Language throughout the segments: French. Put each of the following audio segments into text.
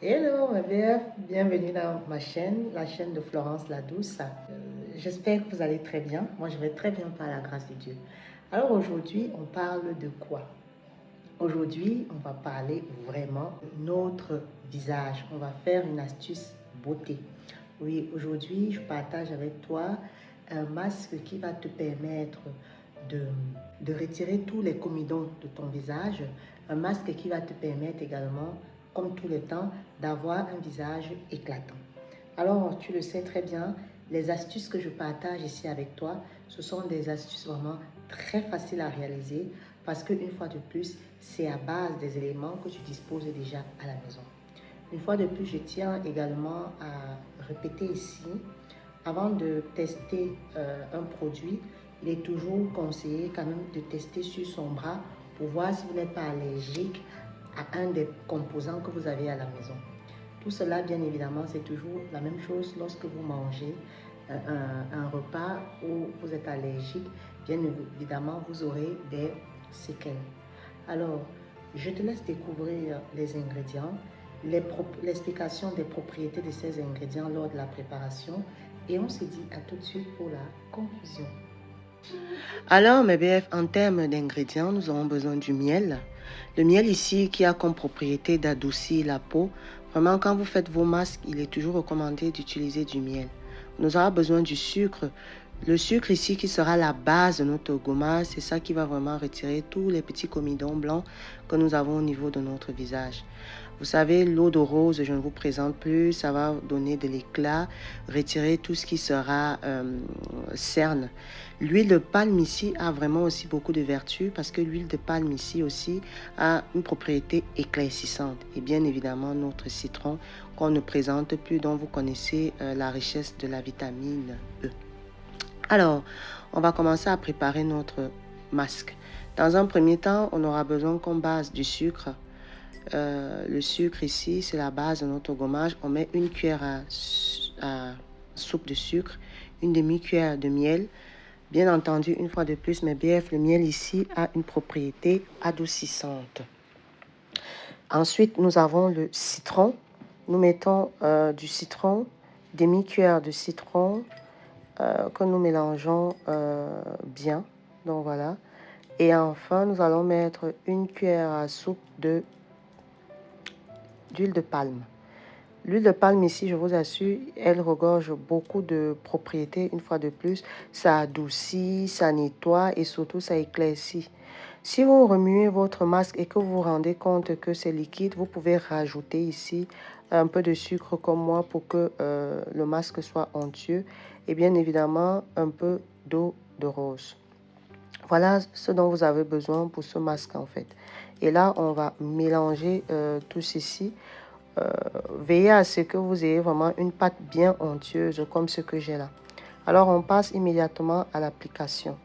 Hello ma BF, bienvenue dans ma chaîne, la chaîne de Florence la Douce. J'espère que vous allez très bien. Moi je vais très bien par la grâce de Dieu. Alors aujourd'hui on parle de quoi? Aujourd'hui on va parler vraiment de notre visage. On va faire une astuce beauté. Oui, aujourd'hui je partage avec toi un masque qui va te permettre de, de retirer tous les comedons de ton visage. Un masque qui va te permettre également, comme tout le temps, d'avoir un visage éclatant. Alors, tu le sais très bien, les astuces que je partage ici avec toi, ce sont des astuces vraiment très faciles à réaliser parce qu'une fois de plus, c'est à base des éléments que tu disposes déjà à la maison. Une fois de plus, je tiens également à répéter ici, avant de tester un produit, il est toujours conseillé quand même de tester sur son bras pour voir si vous n'êtes pas allergique à un des composants que vous avez à la maison. Tout cela, bien évidemment, c'est toujours la même chose lorsque vous mangez un repas où vous êtes allergique. Bien évidemment, vous aurez des séquelles. Alors, je te laisse découvrir les ingrédients, l'explication des propriétés de ces ingrédients lors de la préparation et on se dit à tout de suite pour la conclusion. Alors, mes BF, en termes d'ingrédients, nous aurons besoin du miel. Le miel ici qui a comme propriété d'adoucir la peau. Vraiment, quand vous faites vos masques, il est toujours recommandé d'utiliser du miel. Nous aurons besoin du sucre. Le sucre ici qui sera la base de notre gommage, c'est ça qui va vraiment retirer tous les petits comedons blancs que nous avons au niveau de notre visage. Vous savez, l'eau de rose, je ne vous présente plus, ça va donner de l'éclat, retirer tout ce qui sera cerne. L'huile de palme ici a vraiment aussi beaucoup de vertus parce que l'huile de palme ici aussi a une propriété éclaircissante. Et bien évidemment, notre citron qu'on ne présente plus, dont vous connaissez la richesse de la vitamine E. Alors, on va commencer à préparer notre masque. Dans un premier temps, on aura besoin comme base du sucre. Le sucre ici, c'est la base de notre gommage. On met une cuillère à soupe de sucre, une demi-cuillère de miel. Bien entendu, une fois de plus, mes BF, le miel ici a une propriété adoucissante. Ensuite, nous avons le citron. Nous mettons du citron, demi-cuillère de citron que nous mélangeons bien. Donc voilà. Et enfin, nous allons mettre une cuillère à soupe d'huile de palme. L'huile de palme ici, je vous assure, elle regorge beaucoup de propriétés. Une fois de plus, ça adoucit, ça nettoie et surtout ça éclaircit. Si vous remuez votre masque et que vous vous rendez compte que c'est liquide, vous pouvez rajouter ici un peu de sucre comme moi pour que le masque soit onctueux et bien évidemment un peu d'eau de rose. Voilà ce dont vous avez besoin pour ce masque en fait. Et là, on va mélanger tout ceci. Veillez à ce que vous ayez vraiment une pâte bien onctueuse comme ce que j'ai là. Alors, on passe immédiatement à l'application.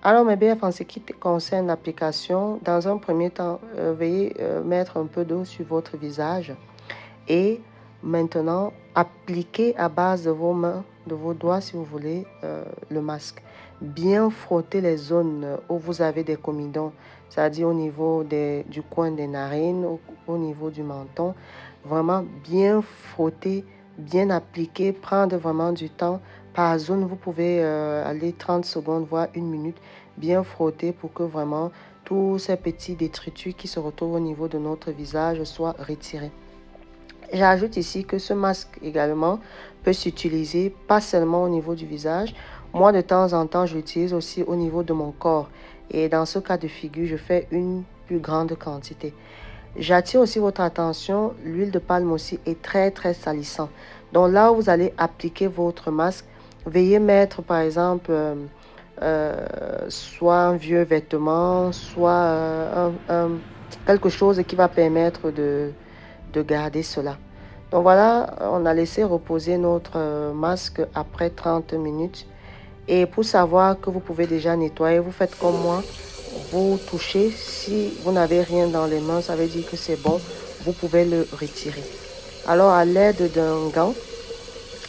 Alors, mes BF, en ce qui concerne l'application, dans un premier temps, veuillez mettre un peu d'eau sur votre visage et maintenant, appliquez à base de vos mains, de vos doigts, si vous voulez, le masque. Bien frotter les zones où vous avez des comedons, c'est-à-dire au niveau du coin des narines, au niveau du menton. Vraiment bien frotter, bien appliquer, prendre vraiment du temps. Par zone, vous pouvez aller 30 secondes, voire une minute, bien frotter pour que vraiment tous ces petits détritus qui se retrouvent au niveau de notre visage soient retirés. J'ajoute ici que ce masque également peut s'utiliser pas seulement au niveau du visage. Moi, de temps en temps, je l'utilise aussi au niveau de mon corps. Et dans ce cas de figure, je fais une plus grande quantité. J'attire aussi votre attention, l'huile de palme aussi est très salissant. Donc là où vous allez appliquer votre masque, veuillez mettre par exemple soit un vieux vêtement, soit quelque chose qui va permettre de garder cela. Donc voilà, on a laissé reposer notre masque après 30 minutes. Et pour savoir que vous pouvez déjà nettoyer, vous faites comme moi. Vous touchez, si vous n'avez rien dans les mains, ça veut dire que c'est bon, vous pouvez le retirer. Alors à l'aide d'un gant,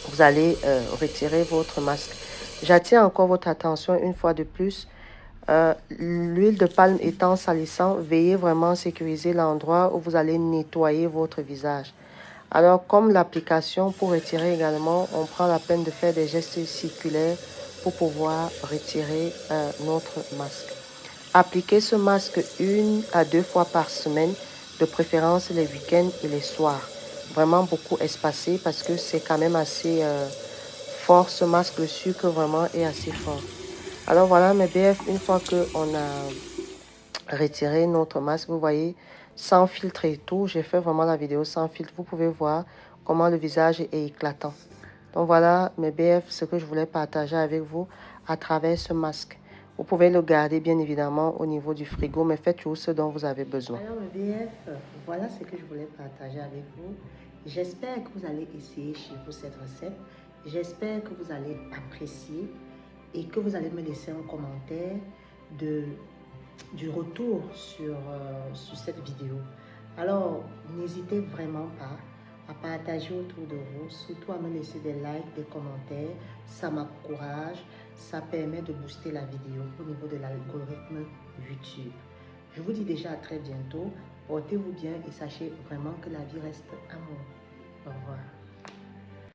vous allez retirer votre masque. J'attire encore votre attention une fois de plus. L'huile de palme étant salissant, veillez vraiment à sécuriser l'endroit où vous allez nettoyer votre visage. Alors, comme l'application pour retirer également, on prend la peine de faire des gestes circulaires pour pouvoir retirer notre masque. Appliquez ce masque 1 à 2 fois par semaine, de préférence les week-ends et les soirs. Vraiment beaucoup espacé parce que c'est quand même assez fort ce masque. Le sucre vraiment est assez fort. Alors voilà mes BF, une fois qu'on a retiré notre masque, vous voyez, sans filtre et tout, j'ai fait vraiment la vidéo sans filtre. Vous pouvez voir comment le visage est éclatant. Donc voilà mes BF, ce que je voulais partager avec vous à travers ce masque. Vous pouvez le garder bien évidemment au niveau du frigo, mais faites toujours ce dont vous avez besoin. Alors mes BF, voilà ce que je voulais partager avec vous. J'espère que vous allez essayer chez vous cette recette. J'espère que vous allez apprécier et que vous allez me laisser un commentaire du retour sur cette vidéo. Alors, n'hésitez vraiment pas à partager autour de vous, surtout à me laisser des likes, des commentaires. Ça m'encourage, ça permet de booster la vidéo au niveau de l'algorithme YouTube. Je vous dis déjà à très bientôt. Portez-vous bien et sachez vraiment que la vie reste amour. Au revoir.